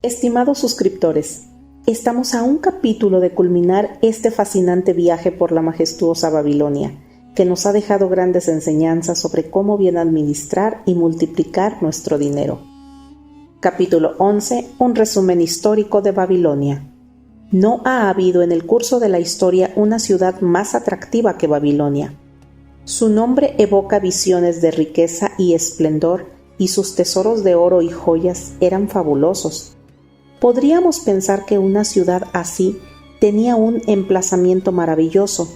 Estimados suscriptores, estamos a un capítulo de culminar este fascinante viaje por la majestuosa Babilonia, que nos ha dejado grandes enseñanzas sobre cómo bien administrar y multiplicar nuestro dinero. Capítulo 11. Un resumen histórico de Babilonia. No ha habido en el curso de la historia una ciudad más atractiva que Babilonia. Su nombre evoca visiones de riqueza y esplendor, y sus tesoros de oro y joyas eran fabulosos. Podríamos pensar que una ciudad así tenía un emplazamiento maravilloso,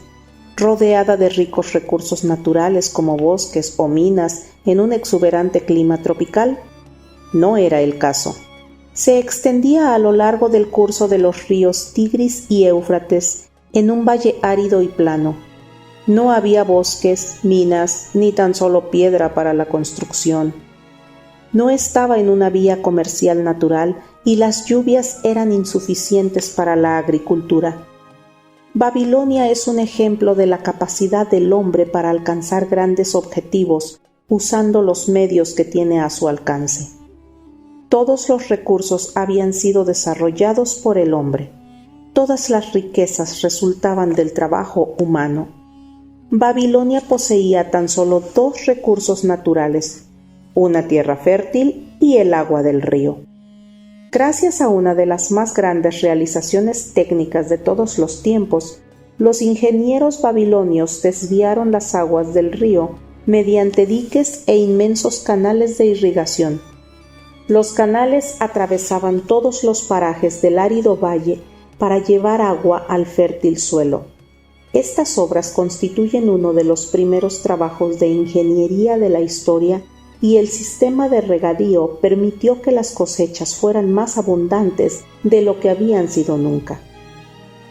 rodeada de ricos recursos naturales como bosques o minas en un exuberante clima tropical. No era el caso. Se extendía a lo largo del curso de los ríos Tigris y Éufrates en un valle árido y plano. No había bosques, minas, ni tan solo piedra para la construcción. No estaba en una vía comercial natural y las lluvias eran insuficientes para la agricultura. Babilonia es un ejemplo de la capacidad del hombre para alcanzar grandes objetivos usando los medios que tiene a su alcance. Todos los recursos habían sido desarrollados por el hombre. Todas las riquezas resultaban del trabajo humano. Babilonia poseía tan solo dos recursos naturales: una tierra fértil y el agua del río. Gracias a una de las más grandes realizaciones técnicas de todos los tiempos, los ingenieros babilonios desviaron las aguas del río mediante diques e inmensos canales de irrigación. Los canales atravesaban todos los parajes del árido valle para llevar agua al fértil suelo. Estas obras constituyen uno de los primeros trabajos de ingeniería de la historia, y el sistema de regadío permitió que las cosechas fueran más abundantes de lo que habían sido nunca.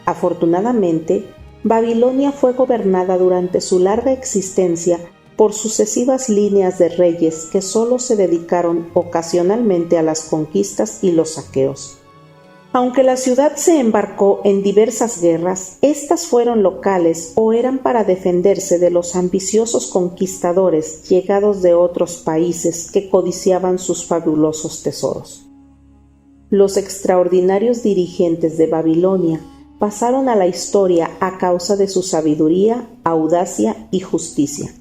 Afortunadamente, Babilonia fue gobernada durante su larga existencia por sucesivas líneas de reyes que solo se dedicaron ocasionalmente a las conquistas y los saqueos. Aunque la ciudad se embarcó en diversas guerras, estas fueron locales o eran para defenderse de los ambiciosos conquistadores llegados de otros países que codiciaban sus fabulosos tesoros. Los extraordinarios dirigentes de Babilonia pasaron a la historia a causa de su sabiduría, audacia y justicia.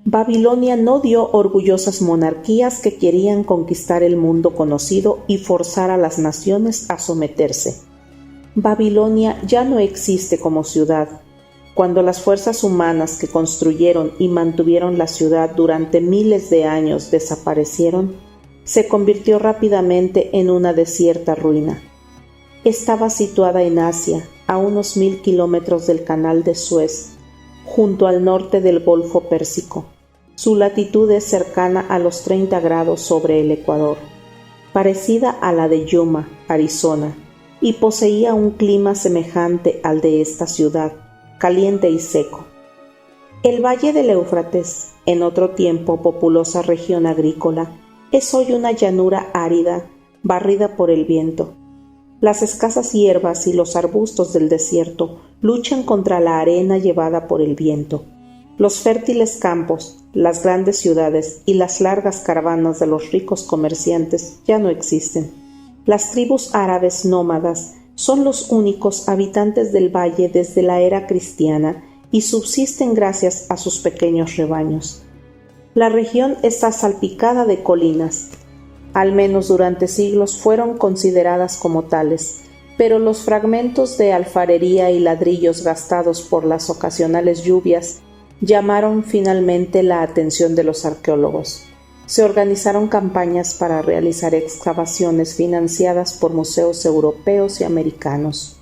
Babilonia no dio orgullosas monarquías que querían conquistar el mundo conocido y forzar a las naciones a someterse. Babilonia ya no existe como ciudad. Cuando las fuerzas humanas que construyeron y mantuvieron la ciudad durante miles de años desaparecieron, se convirtió rápidamente en una desierta ruina. Estaba situada en Asia, a unos 1000 kilómetros del Canal de Suez, junto al norte del Golfo Pérsico. Su latitud es cercana a los 30 grados sobre el ecuador, parecida a la de Yuma, Arizona, y poseía un clima semejante al de esta ciudad, caliente y seco. El valle del Éufrates, en otro tiempo populosa región agrícola, es hoy una llanura árida, barrida por el viento. Las escasas hierbas y los arbustos del desierto luchan contra la arena llevada por el viento. Los fértiles campos, las grandes ciudades y las largas caravanas de los ricos comerciantes ya no existen. Las tribus árabes nómadas son los únicos habitantes del valle desde la era cristiana y subsisten gracias a sus pequeños rebaños. La región está salpicada de colinas. Al menos durante siglos fueron consideradas como tales, pero los fragmentos de alfarería y ladrillos gastados por las ocasionales lluvias llamaron finalmente la atención de los arqueólogos. Se organizaron campañas para realizar excavaciones financiadas por museos europeos y americanos.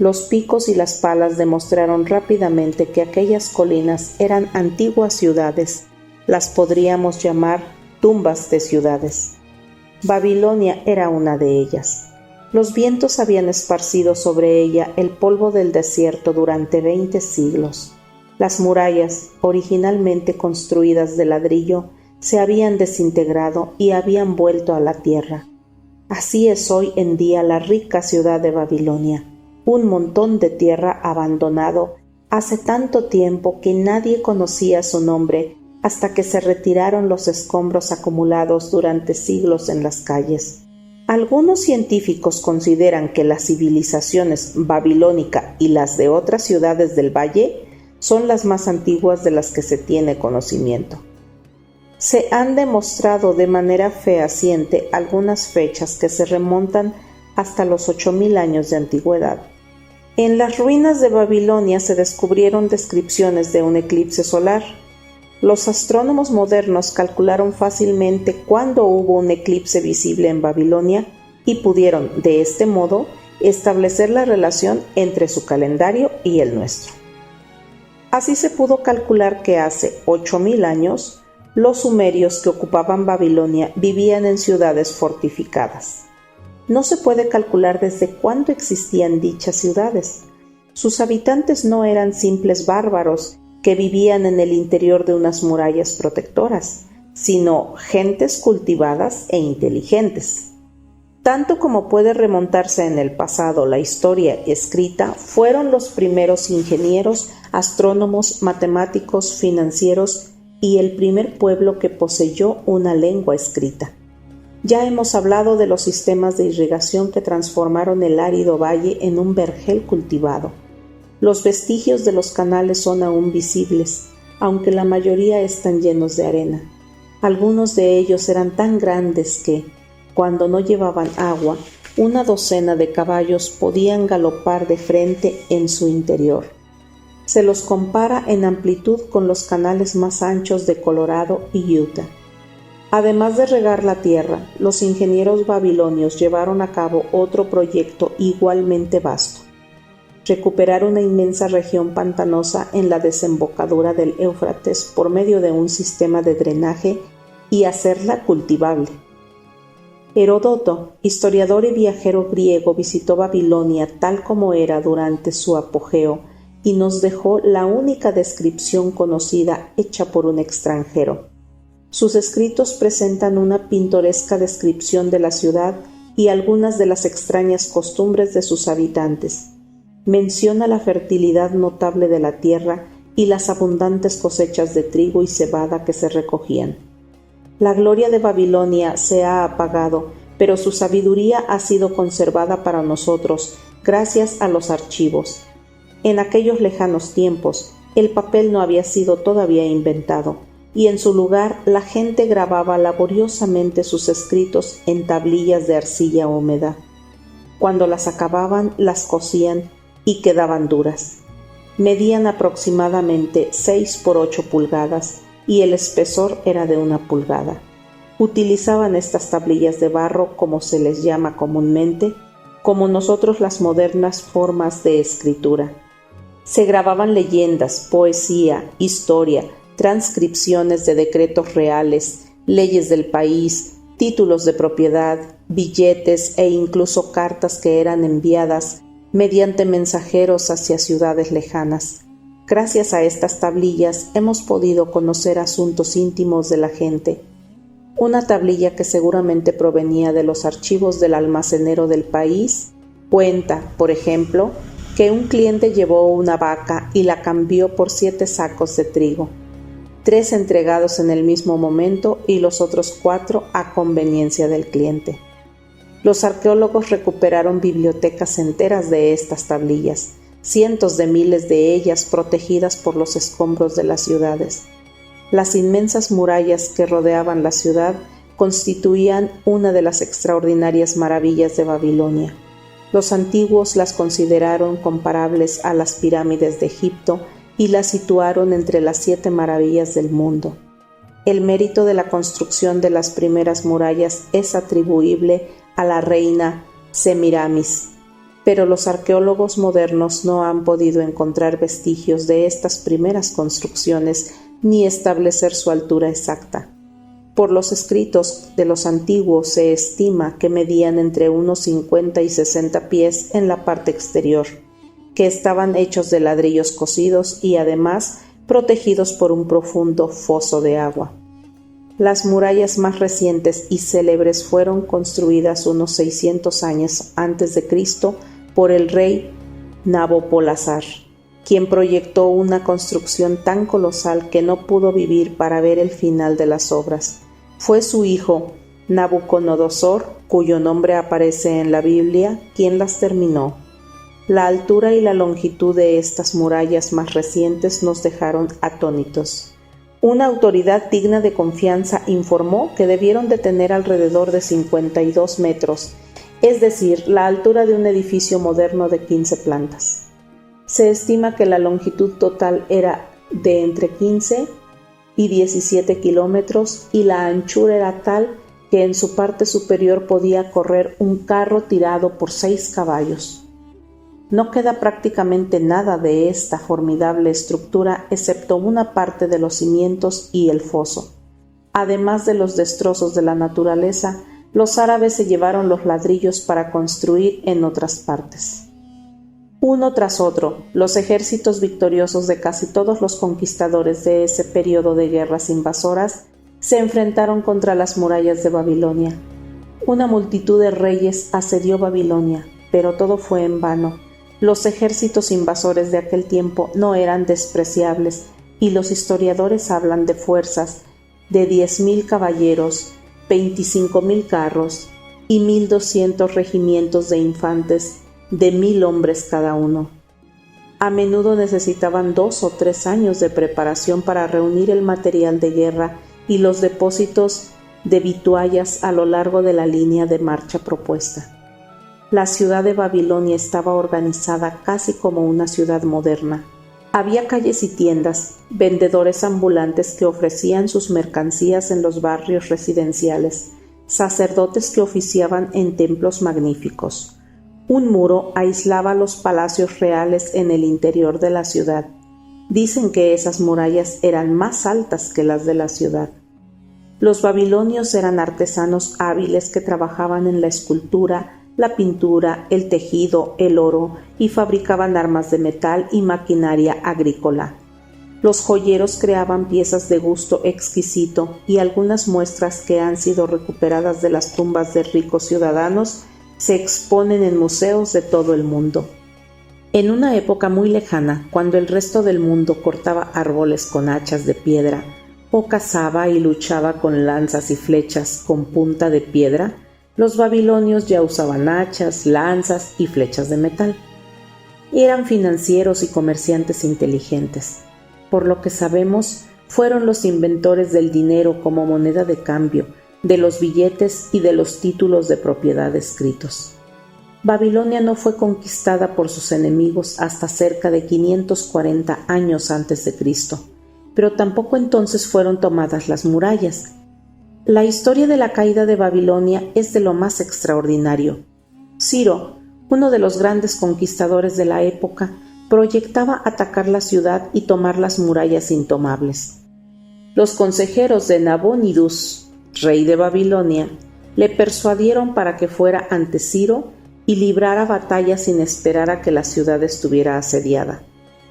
Los picos y las palas demostraron rápidamente que aquellas colinas eran antiguas ciudades. Las podríamos llamar tumbas de ciudades. Babilonia era una de ellas. Los vientos habían esparcido sobre ella el polvo del desierto durante 20 siglos. Las murallas, originalmente construidas de ladrillo, se habían desintegrado y habían vuelto a la tierra. Así es hoy en día la rica ciudad de Babilonia, un montón de tierra abandonado hace tanto tiempo que nadie conocía su nombre hasta que se retiraron los escombros acumulados durante siglos en las calles. Algunos científicos consideran que las civilizaciones babilónica y las de otras ciudades del valle son las más antiguas de las que se tiene conocimiento. Se han demostrado de manera fehaciente algunas fechas que se remontan hasta los 8000 años de antigüedad. En las ruinas de Babilonia se descubrieron descripciones de un eclipse solar. Los astrónomos modernos calcularon fácilmente cuándo hubo un eclipse visible en Babilonia y pudieron, de este modo, establecer la relación entre su calendario y el nuestro. Así se pudo calcular que hace 8000 años, los sumerios que ocupaban Babilonia vivían en ciudades fortificadas. No se puede calcular desde cuándo existían dichas ciudades. Sus habitantes no eran simples bárbaros que vivían en el interior de unas murallas protectoras, sino gentes cultivadas e inteligentes. Tanto como puede remontarse en el pasado la historia escrita, fueron los primeros ingenieros, astrónomos, matemáticos, financieros y el primer pueblo que poseyó una lengua escrita. Ya hemos hablado de los sistemas de irrigación que transformaron el árido valle en un vergel cultivado. Los vestigios de los canales son aún visibles, aunque la mayoría están llenos de arena. Algunos de ellos eran tan grandes que, cuando no llevaban agua, una docena de caballos podían galopar de frente en su interior. Se los compara en amplitud con los canales más anchos de Colorado y Utah. Además de regar la tierra, los ingenieros babilonios llevaron a cabo otro proyecto igualmente vasto: recuperar una inmensa región pantanosa en la desembocadura del Éufrates por medio de un sistema de drenaje y hacerla cultivable. Heródoto, historiador y viajero griego, visitó Babilonia tal como era durante su apogeo y nos dejó la única descripción conocida hecha por un extranjero. Sus escritos presentan una pintoresca descripción de la ciudad y algunas de las extrañas costumbres de sus habitantes. Menciona la fertilidad notable de la tierra y las abundantes cosechas de trigo y cebada que se recogían. La gloria de Babilonia se ha apagado, pero su sabiduría ha sido conservada para nosotros gracias a los archivos. En aquellos lejanos tiempos, el papel no había sido todavía inventado, y en su lugar la gente grababa laboriosamente sus escritos en tablillas de arcilla húmeda. Cuando las acababan, las cosían y quedaban duras. Medían aproximadamente 6 por 8 pulgadas y el espesor era de 1 pulgada. Utilizaban estas tablillas de barro, como se les llama comúnmente, como nosotros las modernas formas de escritura. Se grababan leyendas, poesía, historia, transcripciones de decretos reales, leyes del país, títulos de propiedad, billetes e incluso cartas que eran enviadas mediante mensajeros hacia ciudades lejanas. Gracias a estas tablillas hemos podido conocer asuntos íntimos de la gente. Una tablilla que seguramente provenía de los archivos del almacenero del país cuenta, por ejemplo, que un cliente llevó una vaca y la cambió por 7 sacos de trigo, 3 entregados en el mismo momento y los otros 4 a conveniencia del cliente. Los arqueólogos recuperaron bibliotecas enteras de estas tablillas, cientos de miles de ellas protegidas por los escombros de las ciudades. Las inmensas murallas que rodeaban la ciudad constituían una de las extraordinarias maravillas de Babilonia. Los antiguos las consideraron comparables a las pirámides de Egipto y las situaron entre las 7 maravillas del mundo. El mérito de la construcción de las primeras murallas es atribuible a la reina Semiramis, pero los arqueólogos modernos no han podido encontrar vestigios de estas primeras construcciones ni establecer su altura exacta. Por los escritos de los antiguos se estima que medían entre unos 50 y 60 pies en la parte exterior, que estaban hechos de ladrillos cocidos y además protegidos por un profundo foso de agua. Las murallas más recientes y célebres fueron construidas unos 600 años antes de Cristo por el rey Nabopolassar, quien proyectó una construcción tan colosal que no pudo vivir para ver el final de las obras. Fue su hijo Nabucodonosor, cuyo nombre aparece en la Biblia, quien las terminó. La altura y la longitud de estas murallas más recientes nos dejaron atónitos. Una autoridad digna de confianza informó que debieron de tener alrededor de 52 metros, es decir, la altura de un edificio moderno de 15 plantas. Se estima que la longitud total era de entre 15 y 17 kilómetros y la anchura era tal que en su parte superior podía correr un carro tirado por 6 caballos. No queda prácticamente nada de esta formidable estructura excepto una parte de los cimientos y el foso. Además de los destrozos de la naturaleza, los árabes se llevaron los ladrillos para construir en otras partes. Uno tras otro, los ejércitos victoriosos de casi todos los conquistadores de ese periodo de guerras invasoras se enfrentaron contra las murallas de Babilonia. Una multitud de reyes asedió Babilonia, pero todo fue en vano. Los ejércitos invasores de aquel tiempo no eran despreciables y los historiadores hablan de fuerzas de 10.000 caballeros, 25.000 carros y 1.200 regimientos de infantes de 1.000 hombres cada uno. A menudo necesitaban 2 o 3 años de preparación para reunir el material de guerra y los depósitos de vituallas a lo largo de la línea de marcha propuesta. La ciudad de Babilonia estaba organizada casi como una ciudad moderna. Había calles y tiendas, vendedores ambulantes que ofrecían sus mercancías en los barrios residenciales, sacerdotes que oficiaban en templos magníficos. Un muro aislaba los palacios reales en el interior de la ciudad. Dicen que esas murallas eran más altas que las de la ciudad. Los babilonios eran artesanos hábiles que trabajaban en la escultura, la pintura, el tejido, el oro y fabricaban armas de metal y maquinaria agrícola. Los joyeros creaban piezas de gusto exquisito y algunas muestras que han sido recuperadas de las tumbas de ricos ciudadanos se exponen en museos de todo el mundo. En una época muy lejana, cuando el resto del mundo cortaba árboles con hachas de piedra o cazaba y luchaba con lanzas y flechas con punta de piedra, los babilonios ya usaban hachas, lanzas y flechas de metal. Eran financieros y comerciantes inteligentes. Por lo que sabemos, fueron los inventores del dinero como moneda de cambio, de los billetes y de los títulos de propiedad escritos. Babilonia no fue conquistada por sus enemigos hasta cerca de 540 años antes de Cristo, pero tampoco entonces fueron tomadas las murallas. La historia de la caída de Babilonia es de lo más extraordinario. Ciro, uno de los grandes conquistadores de la época, proyectaba atacar la ciudad y tomar las murallas intomables. Los consejeros de Nabonidus, rey de Babilonia, le persuadieron para que fuera ante Ciro y librara batalla sin esperar a que la ciudad estuviera asediada.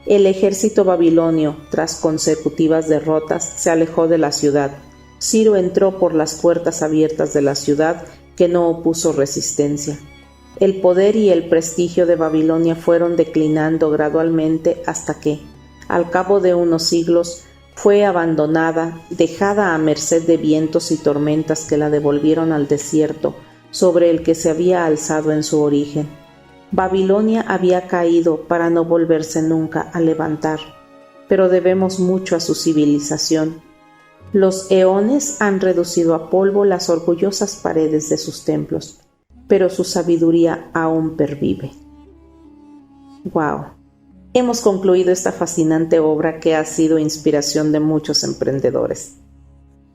El ejército babilonio, tras consecutivas derrotas, se alejó de la ciudad. Ciro entró por las puertas abiertas de la ciudad, que no opuso resistencia. El poder y el prestigio de Babilonia fueron declinando gradualmente hasta que, al cabo de unos siglos, fue abandonada, dejada a merced de vientos y tormentas que la devolvieron al desierto sobre el que se había alzado en su origen. Babilonia había caído para no volverse nunca a levantar, pero debemos mucho a su civilización. Los eones han reducido a polvo las orgullosas paredes de sus templos, pero su sabiduría aún pervive. ¡Wow! Hemos concluido esta fascinante obra que ha sido inspiración de muchos emprendedores.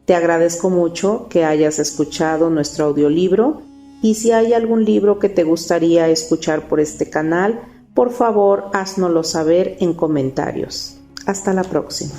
Te agradezco mucho que hayas escuchado nuestro audiolibro y si hay algún libro que te gustaría escuchar por este canal, por favor, háznoslo saber en comentarios. Hasta la próxima.